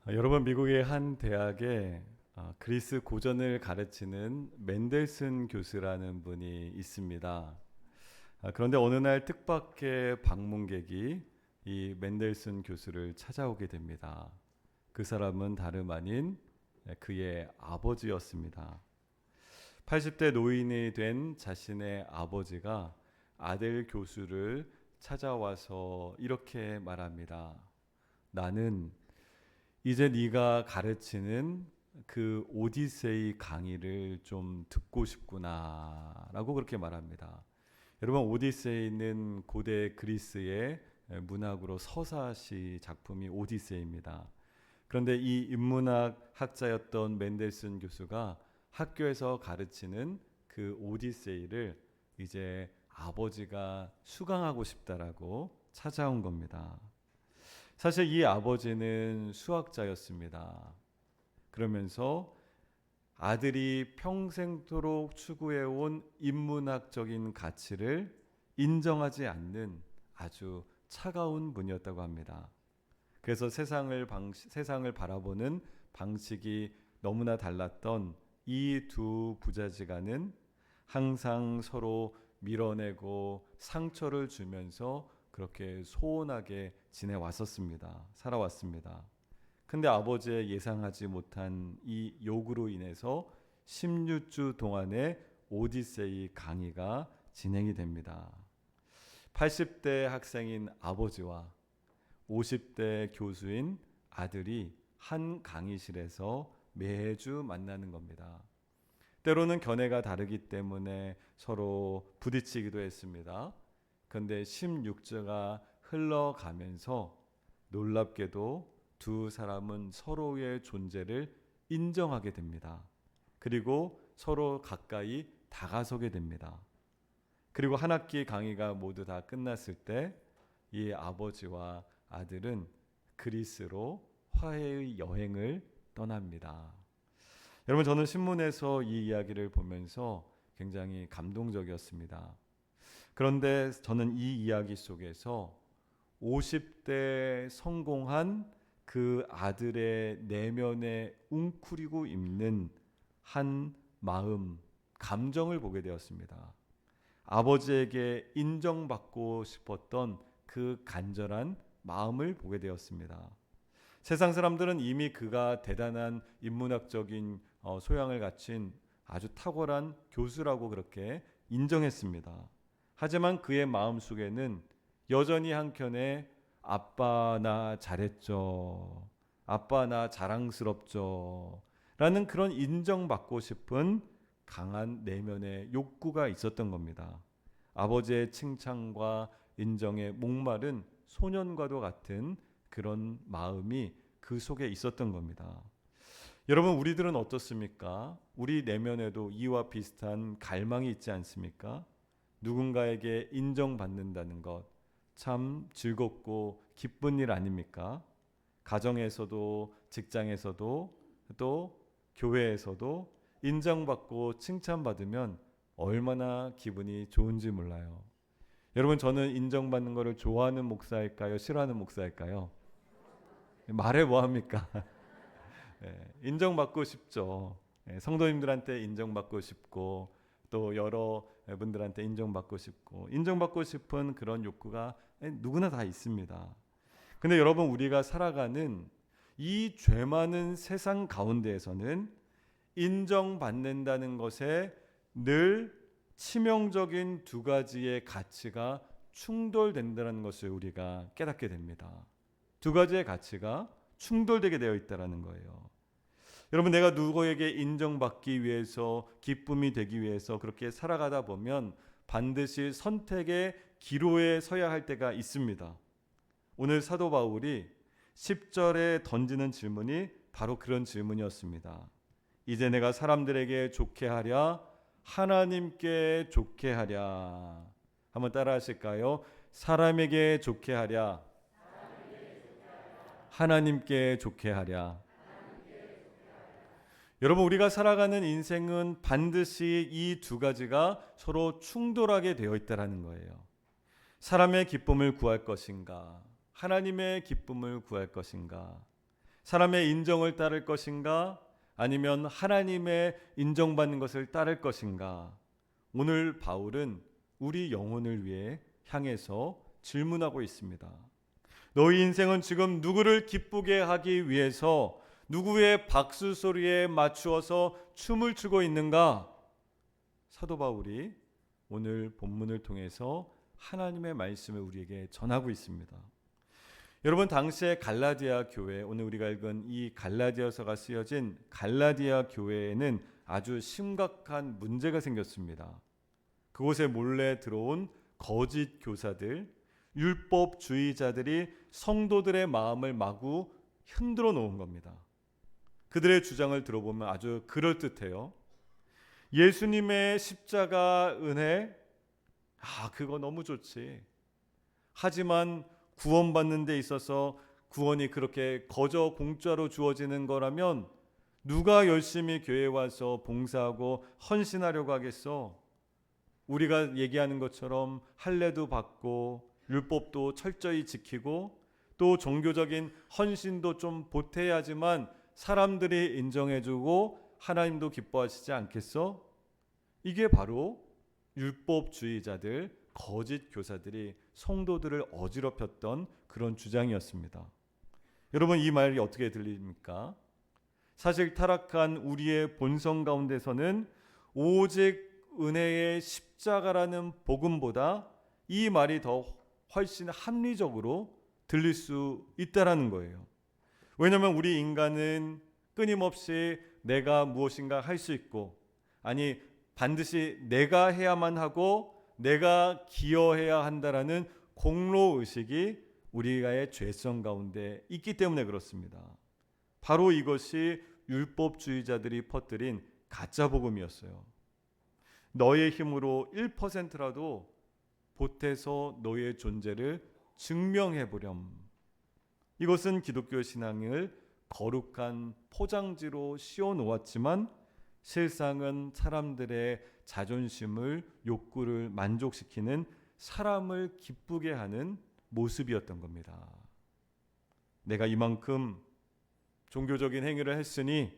여러분, 미국의 한 대학에 그리스 고전을 가르치는 맨델슨 교수라는 분이 있습니다. 그런데 어느 날 뜻밖의 방문객이 이 맨델슨 교수를 찾아오게 됩니다. 그 사람은 다름 아닌 그의 아버지였습니다. 80대 노인이 된 자신의 아버지가 아들 교수를 찾아와서 이렇게 말합니다. 나는 이제 네가 가르치는 그 오디세이 강의를 좀 듣고 싶구나라고 그렇게 말합니다. 여러분, 오디세이는 고대 그리스의 문학으로 서사시 작품이 오디세이입니다. 그런데 이 인문학 학자였던 맨델슨 교수가 학교에서 가르치는 그 오디세이를 이제 아버지가 수강하고 싶다라고 찾아온 겁니다. 사실 이 아버지는 수학자였습니다. 그러면서 아들이 평생토록 추구해온 인문학적인 가치를 인정하지 않는 아주 차가운 분이었다고 합니다. 그래서 세상을 바라보는 방식이 너무나 달랐던 이 두 부자지간은 항상 서로 밀어내고 상처를 주면서 그렇게 소원하게 지내왔었습니다. 살아왔습니다. 근데 아버지의 예상하지 못한 이 요구로 인해서 16주 동안의 오디세이 강의가 진행이 됩니다. 80대 학생인 아버지와 50대 교수인 아들이 한 강의실에서 매주 만나는 겁니다. 때로는 견해가 다르기 때문에 서로 부딪히기도 했습니다. 그런데 16주가 흘러가면서 놀랍게도 두 사람은 서로의 존재를 인정하게 됩니다. 그리고 서로 가까이 다가서게 됩니다. 그리고 한 학기 강의가 모두 다 끝났을 때 이 아버지와 아들은 그리스로 화해의 여행을 떠납니다. 여러분, 저는 신문에서 이 이야기를 보면서 굉장히 감동적이었습니다. 그런데 저는 이 이야기 속에서 50대 성공한 그 아들의 내면에 웅크리고 있는 한 마음, 감정을 보게 되었습니다. 아버지에게 인정받고 싶었던 그 간절한 마음을 보게 되었습니다. 세상 사람들은 이미 그가 대단한 인문학적인 소양을 갖춘 아주 탁월한 교수라고 그렇게 인정했습니다. 하지만 그의 마음속에는 여전히 한켠에 아빠 나 잘했죠. 아빠 나 자랑스럽죠. 라는 그런 인정받고 싶은 강한 내면의 욕구가 있었던 겁니다. 아버지의 칭찬과 인정에 목마른 소년과도 같은 그런 마음이 그 속에 있었던 겁니다. 여러분, 우리들은 어떻습니까? 우리 내면에도 이와 비슷한 갈망이 있지 않습니까? 누군가에게 인정받는다는 것 참 즐겁고 기쁜 일 아닙니까? 가정에서도 직장에서도 또 교회에서도 인정받고 칭찬받으면 얼마나 기분이 좋은지 몰라요. 여러분, 저는 인정받는 것을 좋아하는 목사일까요? 싫어하는 목사일까요? 말해 뭐합니까? 인정받고 싶죠. 성도님들한테 인정받고 싶고 또 여러 분들한테 인정받고 싶고 인정받고 싶은 그런 욕구가 누구나 다 있습니다. 근데 여러분, 우리가 살아가는 이 죄 많은 세상 가운데에서는 인정받는다는 것에 늘 치명적인 두 가지의 가치가 충돌된다는 것을 우리가 깨닫게 됩니다. 두 가지의 가치가 충돌되게 되어 있다는 거예요. 여러분, 내가 누구에게 인정받기 위해서 기쁨이 되기 위해서 그렇게 살아가다 보면 반드시 선택의 기로에 서야 할 때가 있습니다. 오늘 사도 바울이 10절에 던지는 질문이 바로 그런 질문이었습니다. 이제 내가 사람들에게 좋게 하랴 하나님께 좋게 하랴. 한번 따라 하실까요? 사람에게 좋게 하랴 하나님께 좋게 하랴. 여러분, 우리가 살아가는 인생은 반드시 이 두 가지가 서로 충돌하게 되어 있다는 거예요. 사람의 기쁨을 구할 것인가, 하나님의 기쁨을 구할 것인가. 사람의 인정을 따를 것인가? 아니면 하나님의 인정받는 것을 따를 것인가? 오늘 바울은 우리 영혼을 위해 향해서 질문하고 있습니다. 너희 인생은 지금 누구를 기쁘게 하기 위해서 누구의 박수 소리에 맞추어서 춤을 추고 있는가? 사도 바울이 오늘 본문을 통해서 하나님의 말씀을 우리에게 전하고 있습니다. 여러분, 당시에 갈라디아 교회, 오늘 우리가 읽은 이 갈라디아서가 쓰여진 갈라디아 교회에는 아주 심각한 문제가 생겼습니다. 그곳에 몰래 들어온 거짓 교사들, 율법주의자들이 성도들의 마음을 마구 흔들어 놓은 겁니다. 그들의 주장을 들어보면 아주 그럴듯해요. 예수님의 십자가 은혜, 그거 너무 좋지. 하지만 구원받는 데 있어서 구원이 그렇게 거저 공짜로 주어지는 거라면 누가 열심히 교회에 와서 봉사하고 헌신하려고 하겠어? 우리가 얘기하는 것처럼 할례도 받고 율법도 철저히 지키고 또 종교적인 헌신도 좀 보태야지만 사람들이 인정해주고 하나님도 기뻐하시지 않겠어? 이게 바로 율법주의자들, 거짓 교사들이 성도들을 어지럽혔던 그런 주장이었습니다. 여러분, 이 말이 어떻게 들립니까? 사실 타락한 우리의 본성 가운데서는 오직 은혜의 십자가라는 복음보다 이 말이 더 훨씬 합리적으로 들릴 수 있다라는 거예요. 왜냐하면 우리 인간은 끊임없이 내가 무엇인가 할 수 있고, 아니 반드시 내가 해야만 하고 내가 기여해야 한다라는 공로의식이 우리의 죄성 가운데 있기 때문에 그렇습니다. 바로 이것이 율법주의자들이 퍼뜨린 가짜 복음이었어요. 너의 힘으로 1%라도 보태서 너의 존재를 증명해 보렴. 이것은 기독교 신앙을 거룩한 포장지로 씌워 놓았지만 실상은 사람들의 자존심을, 욕구를 만족시키는, 사람을 기쁘게 하는 모습이었던 겁니다. 내가 이만큼 종교적인 행위를 했으니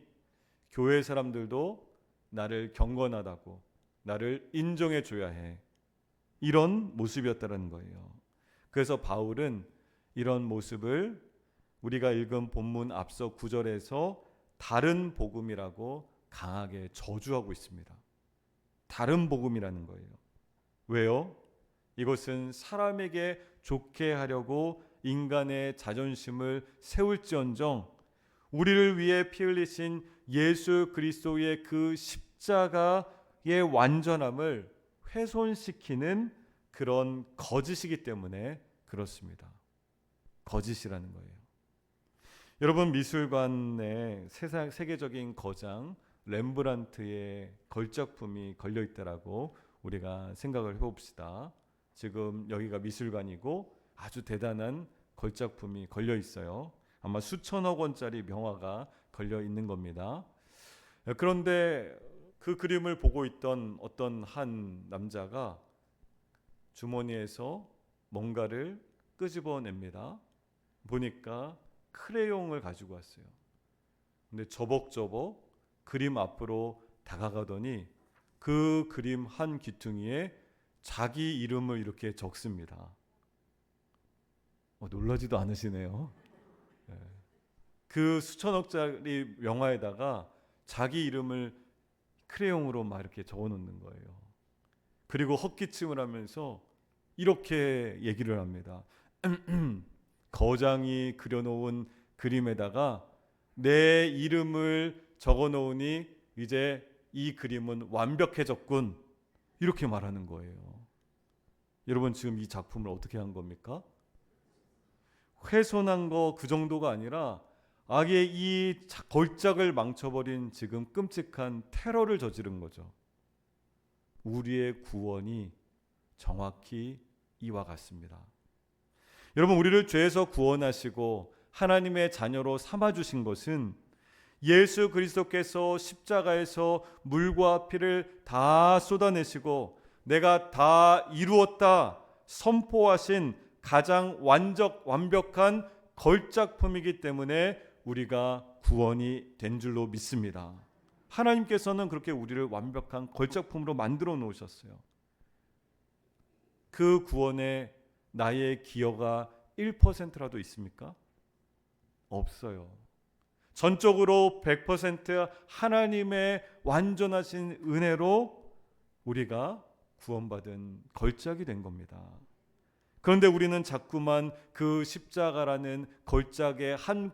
교회 사람들도 나를 경건하다고, 나를 인정해 줘야 해. 이런 모습이었다는 거예요. 그래서 바울은 이런 모습을 우리가 읽은 본문 앞서 9절에서 다른 복음이라고 강하게 저주하고 있습니다. 다른 복음이라는 거예요. 왜요? 이것은 사람에게 좋게 하려고 인간의 자존심을 세울지언정 우리를 위해 피 흘리신 예수 그리스도의 그 십자가의 완전함을 훼손시키는 그런 거짓이기 때문에 그렇습니다. 거짓이라는 거예요. 여러분, 미술관에 세계적인 거장 렘브란트의 걸작품이 걸려있다라고 우리가 생각을 해봅시다. 지금 여기가 미술관이고 아주 대단한 걸작품이 걸려있어요. 아마 수천억 원짜리 명화가 걸려있는 겁니다. 그런데 그 그림을 보고 있던 어떤 한 남자가 주머니에서 뭔가를 끄집어냅니다. 보니까 크레용을 가지고 왔어요. 근데 저벅저벅 그림 앞으로 다가가더니 그 그림 한 귀퉁이에 자기 이름을 이렇게 적습니다. 놀라지도 않으시네요. 그 수천억짜리 명화에다가 자기 이름을 크레용으로 막 이렇게 적어놓는 거예요. 그리고 헛기침을 하면서 이렇게 얘기를 합니다. 거장이 그려놓은 그림에다가 내 이름을 적어놓으니 이제 이 그림은 완벽해졌군. 이렇게 말하는 거예요. 여러분, 지금 이 작품을 어떻게 한 겁니까? 훼손한 거 그 정도가 아니라 아예 이 걸작을 망쳐버린 지금 끔찍한 테러를 저지른 거죠. 우리의 구원이 정확히 이와 같습니다. 여러분, 우리를 죄에서 구원하시고 하나님의 자녀로 삼아주신 것은 예수 그리스도께서 십자가에서 물과 피를 다 쏟아내시고 내가 다 이루었다 선포하신 가장 완벽한 걸작품이기 때문에 우리가 구원이 된 줄로 믿습니다. 하나님께서는 그렇게 우리를 완벽한 걸작품으로 만들어 놓으셨어요. 그 구원에 나의 기여가 1%라도 있습니까? 없어요. 전적으로 100% 하나님의 완전하신 은혜로 우리가 구원받은 걸작이 된 겁니다. 그런데 우리는 자꾸만 그 십자가라는 걸작의 한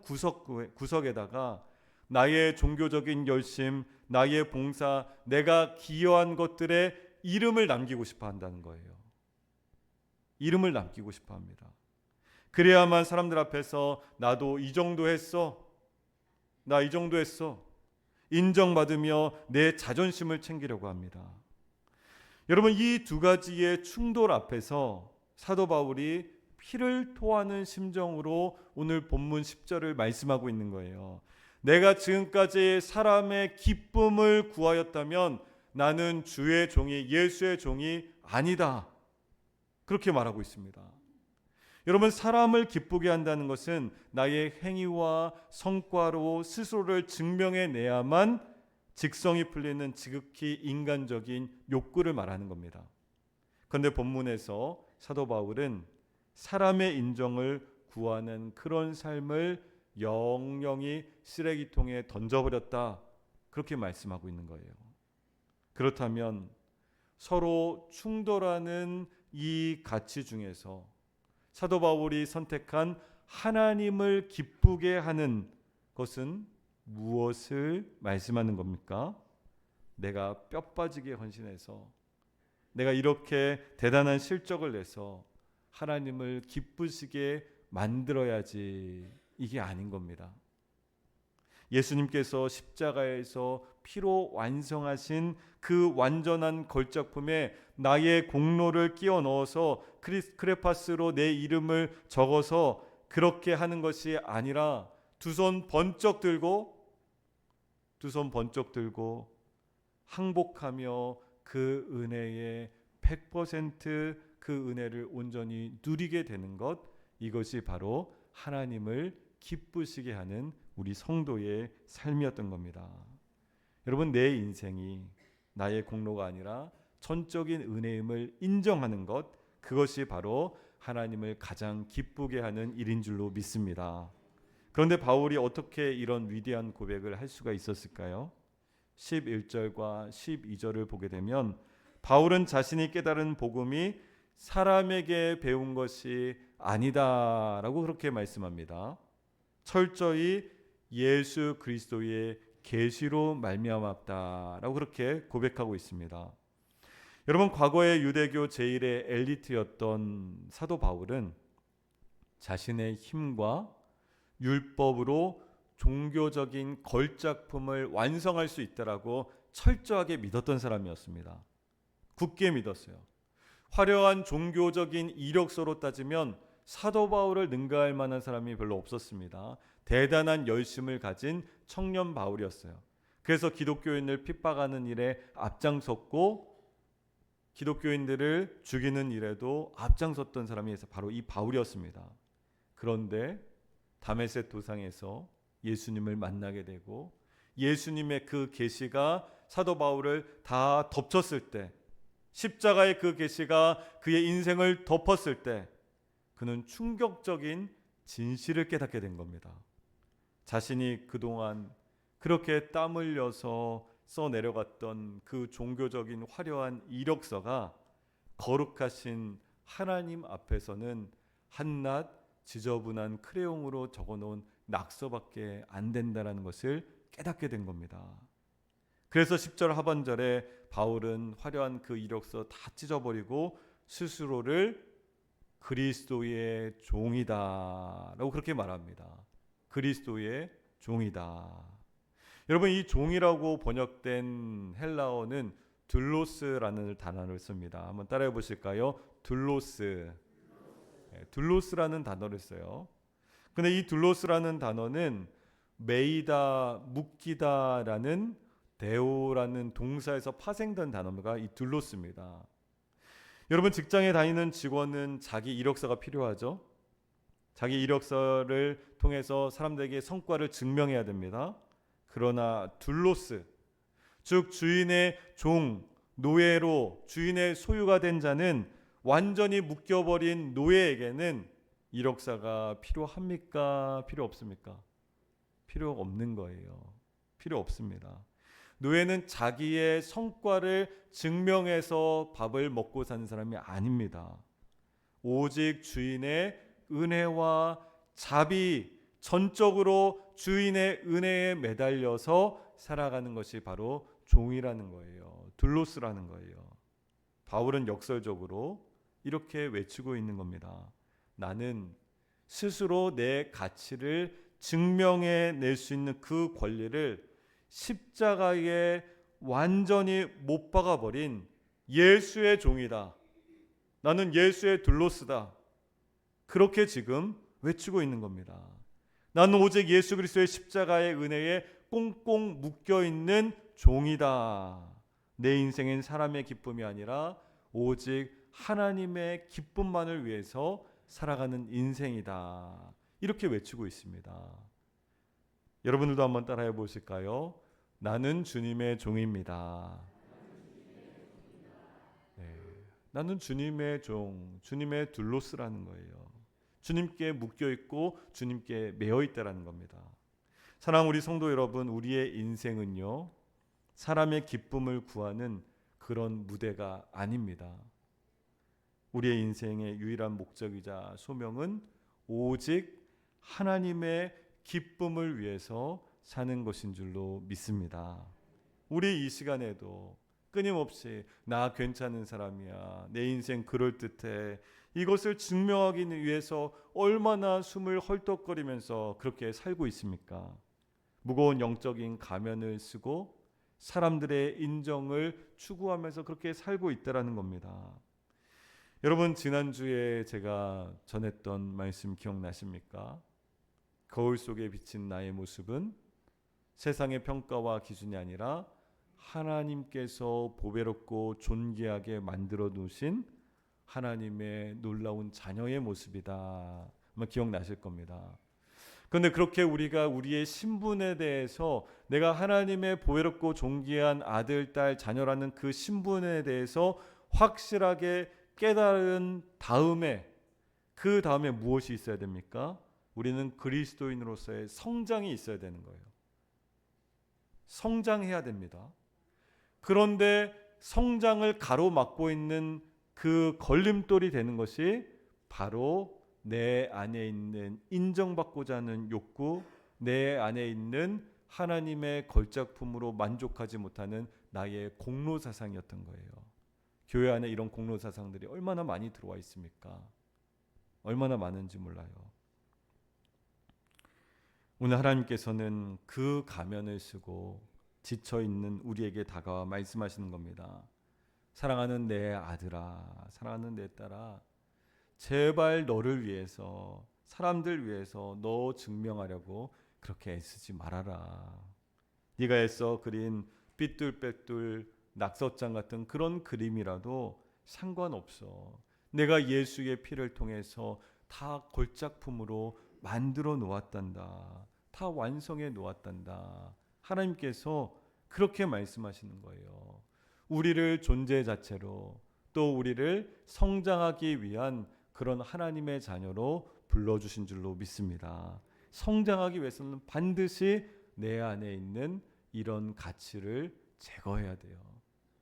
구석에다가 나의 종교적인 열심, 나의 봉사, 내가 기여한 것들의 이름을 남기고 싶어 한다는 거예요. 이름을 남기고 싶어 합니다. 그래야만 사람들 앞에서 나도 이 정도 했어, 나 이 정도 했어 인정받으며 내 자존심을 챙기려고 합니다. 여러분, 이 두 가지의 충돌 앞에서 사도 바울이 피를 토하는 심정으로 오늘 본문 10절을 말씀하고 있는 거예요. 내가 지금까지 사람의 기쁨을 구하였다면 나는 주의 종이, 예수의 종이 아니다. 그렇게 말하고 있습니다. 여러분, 사람을 기쁘게 한다는 것은 나의 행위와 성과로 스스로를 증명해내야만 직성이 풀리는 지극히 인간적인 욕구를 말하는 겁니다. 그런데 본문에서 사도 바울은 사람의 인정을 구하는 그런 삶을 영영히 쓰레기통에 던져버렸다, 그렇게 말씀하고 있는 거예요. 그렇다면 서로 충돌하는 이 가치 중에서 사도 바울이 선택한 하나님을 기쁘게 하는 것은 무엇을 말씀하는 겁니까? 내가 뼈 빠지게 헌신해서, 내가 이렇게 대단한 실적을 내서 하나님을 기쁘시게 만들어야지, 이게 아닌 겁니다. 예수님께서 십자가에서 피로 완성하신 그 완전한 걸작품에 나의 공로를 끼워 넣어서 크레파스로 내 이름을 적어서 그렇게 하는 것이 아니라 두 손 번쩍 들고 항복하며 그 은혜의 100% 은혜를 온전히 누리게 되는 것, 이것이 바로 하나님을 기쁘시게 하는 우리 성도의 삶이었던 겁니다. 여러분, 내 인생이 나의 공로가 아니라 전적인 은혜임을 인정하는 것, 그것이 바로 하나님을 가장 기쁘게 하는 일인 줄로 믿습니다. 그런데 바울이 어떻게 이런 위대한 고백을 할 수가 있었을까요? 11절과 12절을 보게 되면 바울은 자신이 깨달은 복음이 사람에게 배운 것이 아니다라고 그렇게 말씀합니다. 철저히 예수 그리스도의 계시로 말미암았다라고 그렇게 고백하고 있습니다. 여러분, 과거의 유대교 제1의 엘리트였던 사도 바울은 자신의 힘과 율법으로 종교적인 걸작품을 완성할 수 있다라고 철저하게 믿었던 사람이었습니다. 굳게 믿었어요. 화려한 종교적인 이력서로 따지면 사도 바울을 능가할 만한 사람이 별로 없었습니다. 대단한 열심을 가진 청년 바울이었어요. 그래서 기독교인을 핍박하는 일에 앞장섰고 기독교인들을 죽이는 일에도 앞장섰던 사람이 바로 이 바울이었습니다. 그런데 다메섹 도상에서 예수님을 만나게 되고 예수님의 그 계시가 사도 바울을 다 덮쳤을 때, 십자가의 그 계시가 그의 인생을 덮었을 때 그는 충격적인 진실을 깨닫게 된 겁니다. 자신이 그동안 그렇게 땀 흘려서 써내려갔던 그 종교적인 화려한 이력서가 거룩하신 하나님 앞에서는 한낱 지저분한 크레용으로 적어놓은 낙서밖에 안 된다는 것을 깨닫게 된 겁니다. 그래서 10절 하반절에 바울은 화려한 그 이력서 다 찢어버리고 스스로를 그리스도의 종이다 라고 그렇게 말합니다. 그리스도의 종이다. 여러분, 이 종이라고 번역된 헬라어는 둘로스라는 단어를 씁니다. 한번 따라해 보실까요? 둘로스. 둘로스라는 단어를 써요. 근데 이 둘로스라는 단어는 메이다, 묶이다라는 데오라는 동사에서 파생된 단어가 이 둘로스입니다. 여러분, 직장에 다니는 직원은 자기 이력서가 필요하죠. 자기 이력서를 통해서 사람들에게 성과를 증명해야 됩니다. 그러나 둘로스, 즉 주인의 종, 노예로 주인의 소유가 된 자는 완전히 묶여버린 노예에게는 이력서가 필요합니까? 필요 없습니까? 필요 없는 거예요. 필요 없습니다. 노예는 자기의 성과를 증명해서 밥을 먹고 사는 사람이 아닙니다. 오직 주인의 은혜와 자비, 전적으로 주인의 은혜에 매달려서 살아가는 것이 바로 종이라는 거예요. 둘로스라는 거예요. 바울은 역설적으로 이렇게 외치고 있는 겁니다. 나는 스스로 내 가치를 증명해 낼 수 있는 그 권리를 십자가에 완전히 못 박아버린 예수의 종이다. 나는 예수의 둘로스다. 그렇게 지금 외치고 있는 겁니다. 나는 오직 예수 그리스도의 십자가의 은혜에 꽁꽁 묶여있는 종이다. 내 인생은 사람의 기쁨이 아니라 오직 하나님의 기쁨만을 위해서 살아가는 인생이다. 이렇게 외치고 있습니다. 여러분들도 한번 따라해 보실까요? 나는 주님의 종입니다. 네, 나는 주님의 종, 주님의 둘로스라는 거예요. 주님께 묶여있고 주님께 매여있다라는 겁니다. 사랑하는 우리 성도 여러분, 우리의 인생은요, 사람의 기쁨을 구하는 그런 무대가 아닙니다. 우리의 인생의 유일한 목적이자 소명은 오직 하나님의 기쁨을 위해서 사는 것인 줄로 믿습니다. 우리 이 시간에도 끊임없이 나 괜찮은 사람이야, 내 인생 그럴듯해, 이것을 증명하기 위해서 얼마나 숨을 헐떡거리면서 그렇게 살고 있습니까? 무거운 영적인 가면을 쓰고 사람들의 인정을 추구하면서 그렇게 살고 있다라는 겁니다. 여러분, 지난주에 제가 전했던 말씀 기억나십니까? 거울 속에 비친 나의 모습은 세상의 평가와 기준이 아니라 하나님께서 보배롭고 존귀하게 만들어 놓으신 하나님의 놀라운 자녀의 모습이다. 아마 기억나실 겁니다. 그런데 그렇게 우리가 우리의 신분에 대해서 내가 하나님의 보배롭고 존귀한 아들, 딸, 자녀라는 그 신분에 대해서 확실하게 깨달은 다음에, 그 다음에 무엇이 있어야 됩니까? 우리는 그리스도인으로서의 성장이 있어야 되는 거예요. 성장해야 됩니다. 그런데 성장을 가로막고 있는 그 걸림돌이 되는 것이 바로 내 안에 있는 인정받고자 하는 욕구, 내 안에 있는 하나님의 걸작품으로 만족하지 못하는 나의 공로사상이었던 거예요. 교회 안에 이런 공로사상들이 얼마나 많이 들어와 있습니까? 얼마나 많은지 몰라요. 오늘 하나님께서는 그 가면을 쓰고 지쳐있는 우리에게 다가와 말씀하시는 겁니다. 사랑하는 내 아들아, 사랑하는 내 딸아, 제발 너를 위해서, 사람들 위해서 너 증명하려고 그렇게 애쓰지 말아라. 네가 애써 그린 삐뚤빼뚤 낙서장 같은 그런 그림이라도 상관없어. 내가 예수의 피를 통해서 다 걸작품으로 만들어 놓았단다. 다 완성해 놓았단다. 하나님께서 그렇게 말씀하시는 거예요. 우리를 존재 자체로, 또 우리를 성장하기 위한 그런 하나님의 자녀로 불러주신 줄로 믿습니다. 성장하기 위해서는 반드시 내 안에 있는 이런 가치를 제거해야 돼요.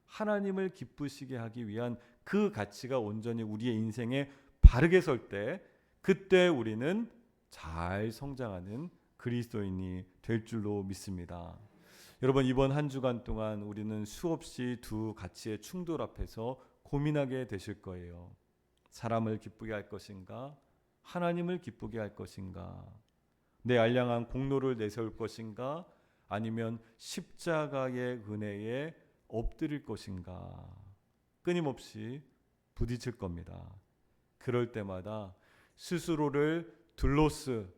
하나님을 기쁘시게 하기 위한 그 가치가 온전히 우리의 인생에 바르게 설 때, 그때 우리는 잘 성장하는 그리스도인이 될 줄로 믿습니다. 여러분, 이번 한 주간 동안 우리는 수없이 두 가치의 충돌 앞에서 고민하게 되실 거예요. 사람을 기쁘게 할 것인가? 하나님을 기쁘게 할 것인가? 내 알량한 공로를 내세울 것인가? 아니면 십자가의 은혜에 엎드릴 것인가? 끊임없이 부딪힐 겁니다. 그럴 때마다 스스로를 둘로스,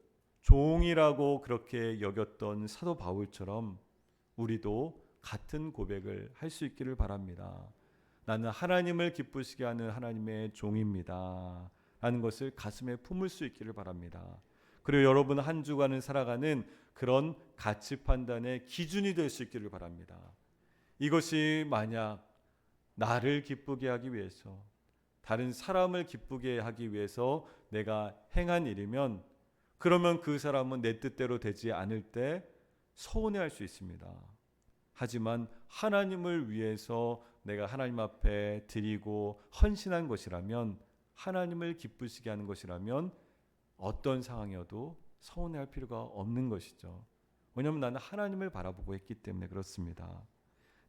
종이라고 그렇게 여겼던 사도 바울처럼 우리도 같은 고백을 할 수 있기를 바랍니다. 나는 하나님을 기쁘시게 하는 하나님의 종입니다. 하는 것을 가슴에 품을 수 있기를 바랍니다. 그리고 여러분 한 주간을 살아가는 그런 가치 판단의 기준이 될 수 있기를 바랍니다. 이것이 만약 나를 기쁘게 하기 위해서, 다른 사람을 기쁘게 하기 위해서 내가 행한 일이면, 그러면 그 사람은 내 뜻대로 되지 않을 때 서운해할 수 있습니다. 하지만 하나님을 위해서 내가 하나님 앞에 드리고 헌신한 것이라면, 하나님을 기쁘시게 하는 것이라면 어떤 상황이어도 서운해할 필요가 없는 것이죠. 왜냐하면 나는 하나님을 바라보고 했기 때문에 그렇습니다.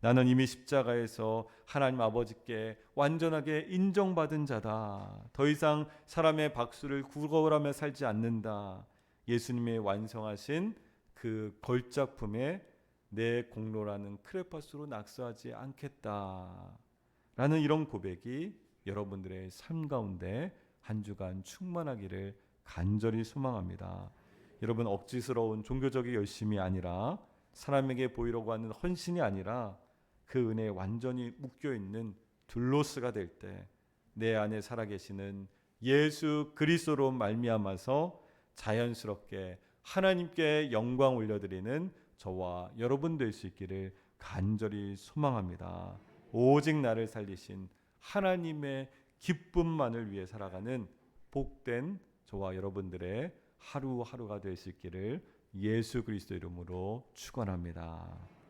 나는 이미 십자가에서 하나님 아버지께 완전하게 인정받은 자다. 더 이상 사람의 박수를 구걸하며 살지 않는다. 예수님의 완성하신 그 걸작품에 내 공로라는 크레파스로 낙서하지 않겠다. 라는 이런 고백이 여러분들의 삶 가운데 한 주간 충만하기를 간절히 소망합니다. 여러분, 억지스러운 종교적인 열심이 아니라, 사람에게 보이려고 하는 헌신이 아니라 그 은혜에 완전히 묶여있는 둘로스가 될 때 내 안에 살아계시는 예수 그리스도로 말미암아서 자연스럽게 하나님께 영광 올려드리는 저와 여러분 될 수 있기를 간절히 소망합니다. 오직 나를 살리신 하나님의 기쁨만을 위해 살아가는 복된 저와 여러분들의 하루하루가 될 수 있기를 예수 그리스도 이름으로 축원합니다.